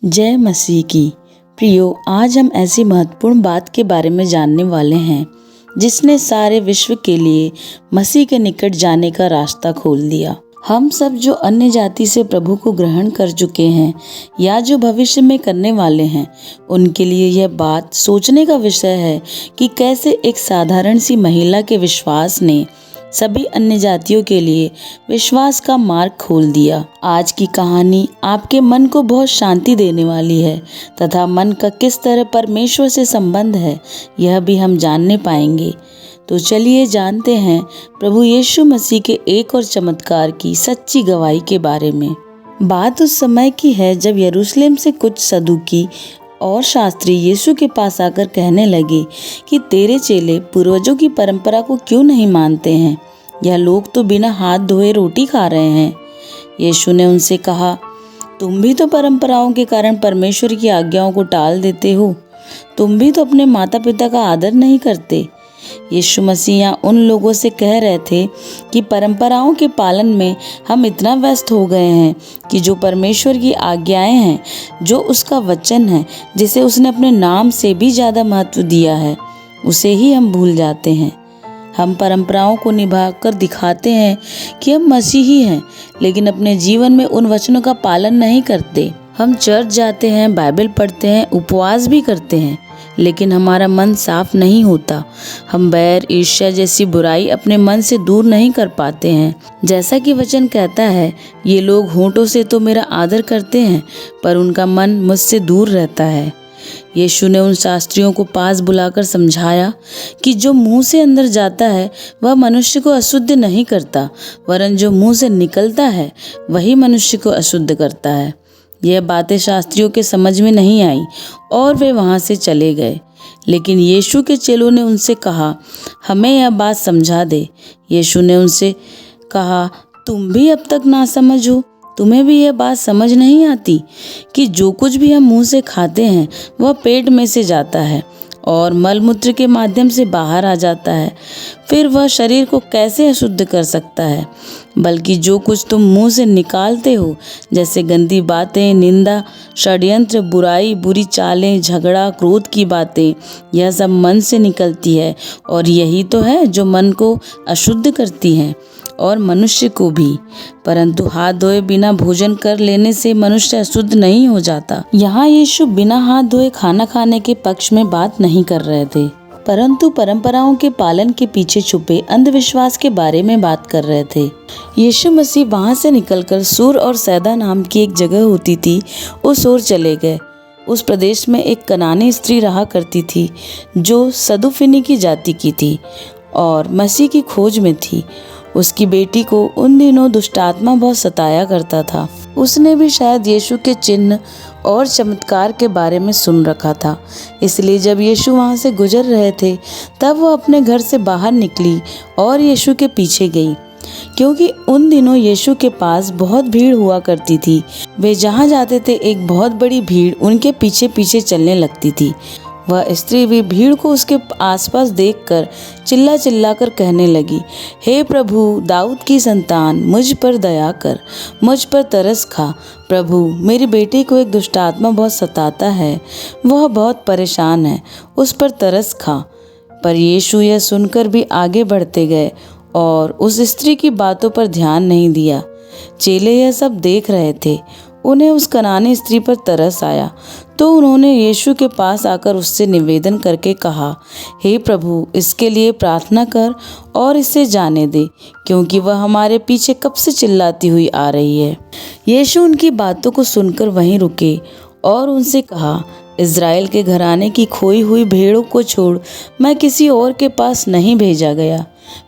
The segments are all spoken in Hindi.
जय मसीह की। प्रियो, आज हम ऐसी महत्वपूर्ण बात के बारे में जानने वाले हैं जिसने सारे विश्व के लिए मसीह के निकट जाने का रास्ता खोल दिया। हम सब जो अन्य जाति से प्रभु को ग्रहण कर चुके हैं या जो भविष्य में करने वाले हैं, उनके लिए यह बात सोचने का विषय है कि कैसे एक साधारण सी महिला के विश्वास ने सभी अन्य जातियों के लिए विश्वास का मार्ग खोल दिया। आज की कहानी आपके मन को बहुत शांति देने वाली है तथा मन का किस तरह परमेश्वर से संबंध है, यह भी हम जानने पाएंगे। तो चलिए जानते हैं प्रभु यीशु मसीह के एक और चमत्कार की सच्ची गवाही के बारे में। बात उस समय की है जब यरूशलेम से कुछ सदूकी और शास्त्री यीशु के पास आकर कहने लगे कि तेरे चेले पूर्वजों की परंपरा को क्यों नहीं मानते हैं? यह लोग तो बिना हाथ धोए रोटी खा रहे हैं। यीशु ने उनसे कहा, तुम भी तो परंपराओं के कारण परमेश्वर की आज्ञाओं को टाल देते हो। तुम भी तो अपने माता पिता का आदर नहीं करते। यीशु मसीह यहाँ उन लोगों से कह रहे थे कि परंपराओं के पालन में हम इतना व्यस्त हो गए हैं कि जो परमेश्वर की आज्ञाएं हैं, जो उसका वचन है, जिसे उसने अपने नाम से भी ज़्यादा महत्व दिया है, उसे ही हम भूल जाते हैं। हम परंपराओं को निभा कर दिखाते हैं कि हम मसीही हैं, लेकिन अपने जीवन में उन वचनों का पालन नहीं करते। हम चर्च जाते हैं, बाइबल पढ़ते हैं, उपवास भी करते हैं, लेकिन हमारा मन साफ नहीं होता। हम बैर, ईर्ष्या जैसी बुराई अपने मन से दूर नहीं कर पाते हैं। जैसा कि वचन कहता है, ये लोग होंठों से तो मेरा आदर करते हैं, पर उनका मन मुझसे दूर रहता है। यीशु ने उन शास्त्रियों को पास बुलाकर समझाया कि जो मुंह से अंदर जाता है वह मनुष्य को अशुद्ध नहीं करता, वरन जो मुंह से निकलता है वही मनुष्य को अशुद्ध करता है। यह बातें शास्त्रियों के समझ में नहीं आई और वे वहां से चले गए। लेकिन यीशु के चेलों ने उनसे कहा, हमें यह बात समझा दे। यीशु ने उनसे कहा, तुम भी अब तक नासमझ हो? तुम्हें भी यह बात समझ नहीं आती कि जो कुछ भी हम मुंह से खाते हैं वह पेट में से जाता है और मलमूत्र के माध्यम से बाहर आ जाता है, फिर वह शरीर को कैसे अशुद्ध कर सकता है? बल्कि जो कुछ तुम मुंह से निकालते हो, जैसे गंदी बातें, निंदा, षड्यंत्र, बुराई, बुरी चालें, झगड़ा, क्रोध की बातें, यह सब मन से निकलती है और यही तो है जो मन को अशुद्ध करती है और मनुष्य को भी। परंतु हाथ धोए बिना भोजन कर लेने से मनुष्य अशुद्ध नहीं हो जाता। यहाँ यीशु बिना हाथ धोए खाना खाने के पक्ष में बात नहीं कर रहे थे, परंतु परंपराओं के पालन के पीछे छुपे अंधविश्वास के बारे में बात कर रहे थे। यीशु मसीह वहां से निकलकर सूर और सैदा नाम की एक जगह होती थी, उस ओर चले गए। उस प्रदेश में एक कनानी स्त्री रहा करती थी जो सदूफिनी की जाति की थी और मसीह की खोज में थी। उसकी बेटी को उन दिनों दुष्टात्मा बहुत सताया करता था। उसने भी शायद यीशु के चिन्ह और चमत्कार के बारे में सुन रखा था, इसलिए जब यीशु वहां से गुजर रहे थे तब वो अपने घर से बाहर निकली और यीशु के पीछे गई, क्योंकि उन दिनों यीशु के पास बहुत भीड़ हुआ करती थी। वे जहाँ जाते थे एक बहुत बड़ी भीड़ उनके पीछे पीछे चलने लगती थी। वह स्त्री भी भीड़ को उसके आसपास देखकर चिल्ला चिल्ला कर कहने लगी, हे प्रभु, दाऊद की संतान, मुझ पर दया कर, मुझ पर तरस खा। प्रभु, मेरी बेटी को एक दुष्टात्मा बहुत सताता है, वह बहुत परेशान है, उस पर तरस खा। पर यीशु यह सुनकर भी आगे बढ़ते गए और उस स्त्री की बातों पर ध्यान नहीं दिया। चेले यह सब देख रहे थे। उन्हें उस कनानी स्त्री पर तरस आया तो उन्होंने यीशु के पास आकर उससे निवेदन करके कहा, हे प्रभु, इसके लिए प्रार्थना कर और इसे जाने दे, क्योंकि वह हमारे पीछे कब से चिल्लाती हुई आ रही है। यीशु उनकी बातों को सुनकर वहीं रुके और उनसे कहा, इज़राइल के घराने की खोई हुई भेड़ों को छोड़ मैं किसी और के पास नहीं भेजा गया।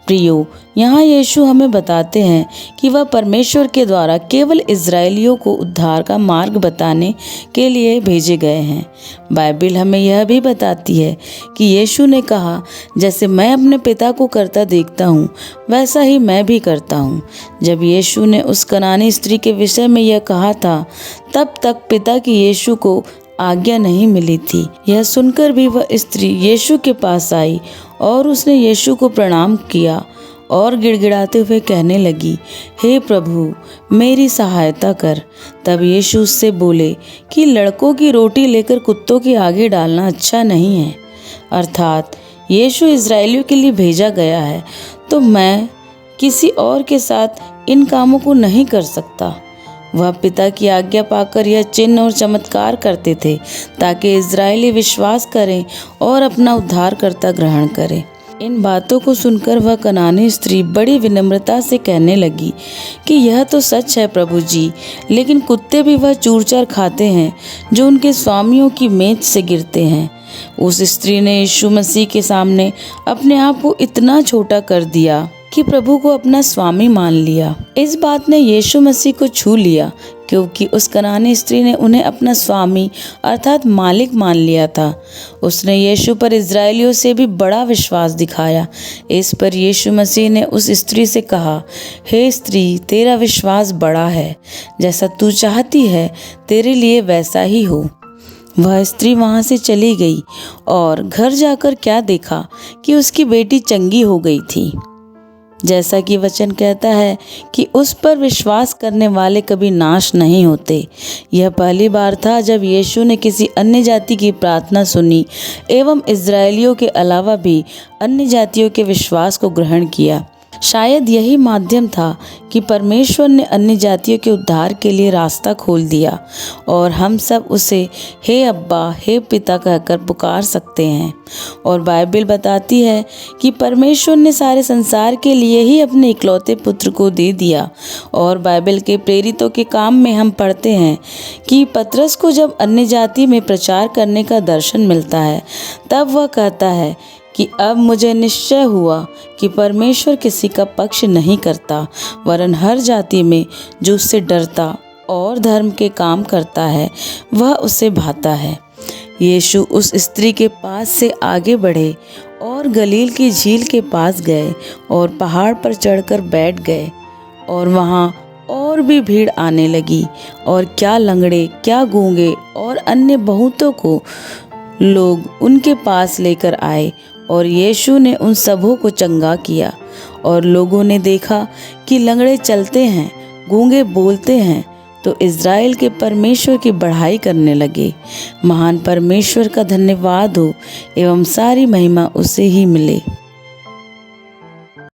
प्रियो, यहाँ यीशु हमें बताते हैं कि वह परमेश्वर के द्वारा केवल इज़राइलियों को उद्धार का मार्ग बताने के लिए भेजे गए हैं। बाइबल हमें यह भी बताती है कि यीशु ने कहा, जैसे मैं अपने पिता को करता देखता हूँ वैसा ही मैं भी करता हूँ। जब यीशु ने उस कनानी स्त्री के विषय में यह कहा था, तब तक पिता की यीशु को आज्ञा नहीं मिली थी। यह सुनकर भी वह स्त्री यीशु के पास आई और उसने यीशु को प्रणाम किया और गिड़गिड़ाते हुए कहने लगी, हे प्रभु, मेरी सहायता कर। तब यीशु उससे बोले कि लड़कों की रोटी लेकर कुत्तों के आगे डालना अच्छा नहीं है। अर्थात यीशु इज़राइलियों के लिए भेजा गया है, तो मैं किसी और के साथ इन कामों को नहीं कर सकता। वह पिता की आज्ञा पाकर यह चिन्ह और चमत्कार करते थे, ताकि इज़राइली विश्वास करें और अपना उद्धारकर्ता ग्रहण करें। इन बातों को सुनकर वह कनानी स्त्री बड़ी विनम्रता से कहने लगी कि यह तो सच है प्रभु जी, लेकिन कुत्ते भी वह चूर-चार खाते हैं जो उनके स्वामियों की मेज से गिरते हैं। उस स्त्री ने यीशु मसीह के सामने अपने आप को इतना छोटा कर दिया कि प्रभु को अपना स्वामी मान लिया। इस बात ने यीशु मसीह को छू लिया, क्योंकि उस कनानी स्त्री ने उन्हें अपना स्वामी अर्थात मालिक मान लिया था। उसने यीशु पर इज़राइलियों से भी बड़ा विश्वास दिखाया। इस पर यीशु मसीह ने उस स्त्री से कहा, हे स्त्री, तेरा विश्वास बड़ा है, जैसा तू चाहती है तेरे लिए वैसा ही हो। वह स्त्री वहाँ से चली गई और घर जाकर क्या देखा कि उसकी बेटी चंगी हो गई थी। जैसा कि वचन कहता है कि उस पर विश्वास करने वाले कभी नाश नहीं होते। यह पहली बार था जब यीशु ने किसी अन्य जाति की प्रार्थना सुनी एवं इज़राइलियों के अलावा भी अन्य जातियों के विश्वास को ग्रहण किया। शायद यही माध्यम था कि परमेश्वर ने अन्य जातियों के उद्धार के लिए रास्ता खोल दिया और हम सब उसे हे अब्बा, हे पिता कहकर पुकार सकते हैं। और बाइबल बताती है कि परमेश्वर ने सारे संसार के लिए ही अपने इकलौते पुत्र को दे दिया। और बाइबल के प्रेरितों के काम में हम पढ़ते हैं कि पतरस को जब अन्य जाति में प्रचार करने का दर्शन मिलता है, तब वह कहता है कि अब मुझे निश्चय हुआ कि परमेश्वर किसी का पक्ष नहीं करता, वरन हर जाति में जो उससे डरता और धर्म के काम करता है वह उसे भाता है। यीशु उस स्त्री के पास से आगे बढ़े और गलील की झील के पास गए और पहाड़ पर चढ़कर बैठ गए। और वहाँ और भी भीड़ आने लगी, और क्या लंगड़े, क्या गूंगे और अन्य बहुतों को लोग उनके पास लेकर आए, और यीशु ने उन सबों को चंगा किया। और लोगों ने देखा कि लंगड़े चलते हैं, गूंगे बोलते हैं, तो इज़राइल के परमेश्वर की बढ़ाई करने लगे। महान परमेश्वर का धन्यवाद हो एवं सारी महिमा उसे ही मिले।